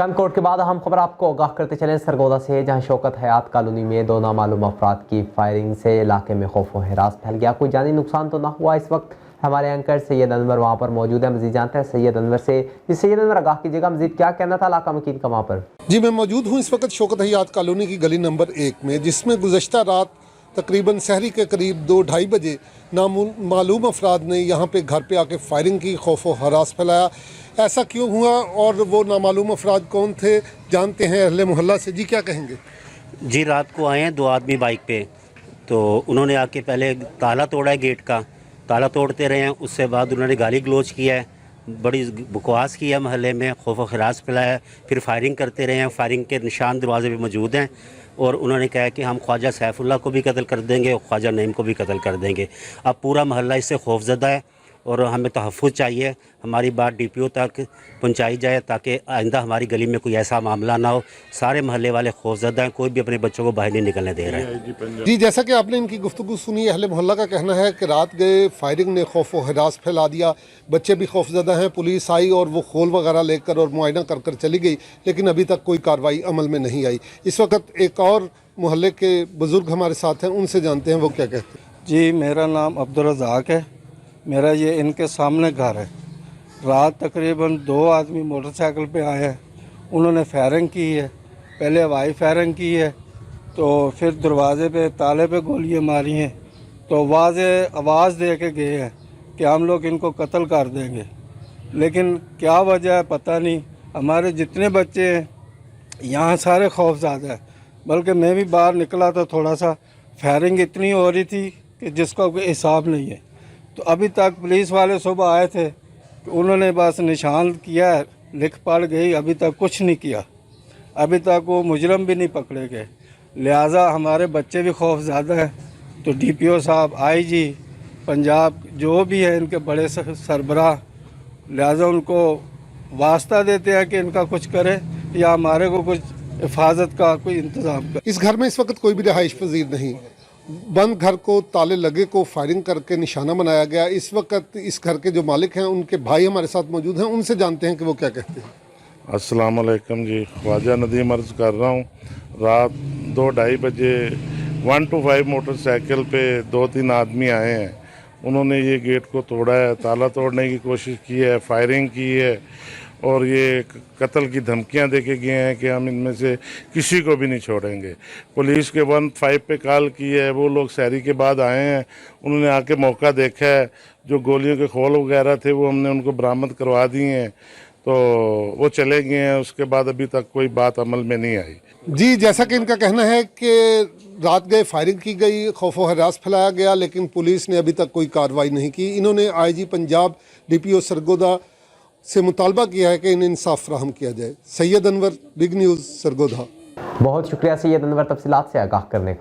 कम court के बाद हम खबर आपको आगाह करते चलें सरगोदा से, जहां शौकत हयात कॉलोनी में दो नामालूम अफराद की फायरिंग से इलाके में खौफ व हिरास फैल गया। कोई जानी नुकसान तो ना हुआ। इस वक्त हमारे एंकर सैयद अनवर वहां पर मौजूद है। मजीद जानते हैं सैयद अनवर से। सैयद अनवर आगाह कीजिएगा, मजीद क्या कहना था इलाका मकीन का वहाँ पर? जी, मैं मौजूद हूँ इस वक्त शौकत हयात कॉलोनी की गली नंबर 1 में, जिसमें गुज़श्ता रात तकरीबन सहरी के करीब 2-2:30 बजे नामालूम अफराद ने यहाँ पे घर पे आके फायरिंग की, खौफ व हरास फैलाया। ऐसा क्यों हुआ और वो नामालूम अफराद कौन थे, जानते हैं अहले मोहल्ला से। जी, क्या कहेंगे? जी, रात को आए हैं दो आदमी बाइक पे, तो उन्होंने आके पहले ताला तोड़ा है गेट का, ताला तोड़ते रहे हैं। उससे बाद उन्होंने गाली गलोच किया है, बड़ी बकवास की है, महल्ले में खौफ व खरास फैलाया है। फिर फायरिंग करते रहे हैं, फायरिंग के निशान दरवाजे पे मौजूद हैं। और उन्होंने कहा कि हम ख्वाजा सैफुल्लाह को भी कत्ल कर देंगे और ख्वाजा नईम को भी कत्ल कर देंगे। अब पूरा महल्ला इससे खौफजदा है और हमें तहफ़्फ़ुज़ चाहिए। हमारी बात DPO तक पहुंचाई जाए ताकि आइंदा हमारी गली में कोई ऐसा मामला ना हो। सारे महल्ले वाले खौफजदा हैं, कोई भी अपने बच्चों को बाहर नहीं निकलने दे रहा है। जी, जैसा कि आपने इनकी गुफ्तगू सुनी, अहले मोहल्ला का कहना है कि रात गए फायरिंग ने खौफ व हरास फैला दिया। बच्चे भी खौफजदा हैं। पुलिस आई और वो खोल वगैरह लेकर और मुआयना कर कर चली गई, लेकिन अभी तक कोई कार्रवाई अमल में नहीं आई। इस वक्त एक और मोहल्ले के बुजुर्ग हमारे साथ हैं, उनसे जानते हैं वो क्या कहते हैं। जी, मेरा नाम अब्दुल रज़ाक है। मेरा ये इनके सामने घर है। रात तकरीबन 2 आदमी मोटरसाइकिल पे आए हैं। उन्होंने फायरिंग की है, पहले हवाई फायरिंग की है, तो फिर दरवाजे पे ताले पे गोलियां मारी हैं। तो वाज़ेह आवाज़ दे के गए हैं कि हम लोग इनको कत्ल कर देंगे, लेकिन क्या वजह है पता नहीं। हमारे जितने बच्चे हैं यहाँ सारे खौफज़दा हैं। बल्कि मैं भी बाहर निकला तो थोड़ा सा फायरिंग इतनी हो रही थी कि जिसका कोई हिसाब नहीं है। तो अभी तक पुलिस वाले सुबह आए थे, तो उन्होंने बस निशान किया है, लिख पढ़ गई, अभी तक कुछ नहीं किया। अभी तक वो मुजरम भी नहीं पकड़े गए। लिहाजा हमारे बच्चे भी खौफज़दा हैं। तो DPO साहब, IG पंजाब जो भी है इनके बड़े सरबराह, लिहाजा उनको वास्ता देते हैं कि इनका कुछ करे या हमारे को कुछ हिफाजत का कोई इंतज़ाम करे। इस घर में इस वक्त कोई भी रिहाइश पजीर नहीं। बंद घर को, ताले लगे को फायरिंग करके निशाना बनाया गया। इस वक्त इस घर के जो मालिक हैं, उनके भाई हमारे साथ मौजूद हैं, उनसे जानते हैं कि वो क्या कहते हैं। अस्सलाम वालेकुम जी, ख्वाजा नदीम अर्ज़ कर रहा हूँ। रात 2-2:30 बजे 125 मोटरसाइकिल पे 2-3 आदमी आए हैं। उन्होंने ये गेट को तोड़ा है, ताला तोड़ने की कोशिश की है, फायरिंग की है और ये कत्ल की धमकियां दे के गए हैं कि हम इनमें से किसी को भी नहीं छोड़ेंगे। पुलिस के 115 पे कॉल की है, वो लोग सहरी के बाद आए हैं। उन्होंने आके मौका देखा है, जो गोलियों के खोल वगैरह थे वो हमने उनको बरामद करवा दिए हैं, तो वो चले गए हैं। उसके बाद अभी तक कोई बात अमल में नहीं आई। जी, जैसा कि इनका कहना है कि रात गए फायरिंग की गई, खौफ व हरास फैलाया गया, लेकिन पुलिस ने अभी तक कोई कार्रवाई नहीं की। इन्होंने IG पंजाब, DPO सरगोदा से मुतालबा किया है कि इन्हें इंसाफ फराहम किया जाए। Syed Anwar, big news, Sargodha. बहुत शुक्रिया सैयद अनवर तफसीलात से आगाह करने का।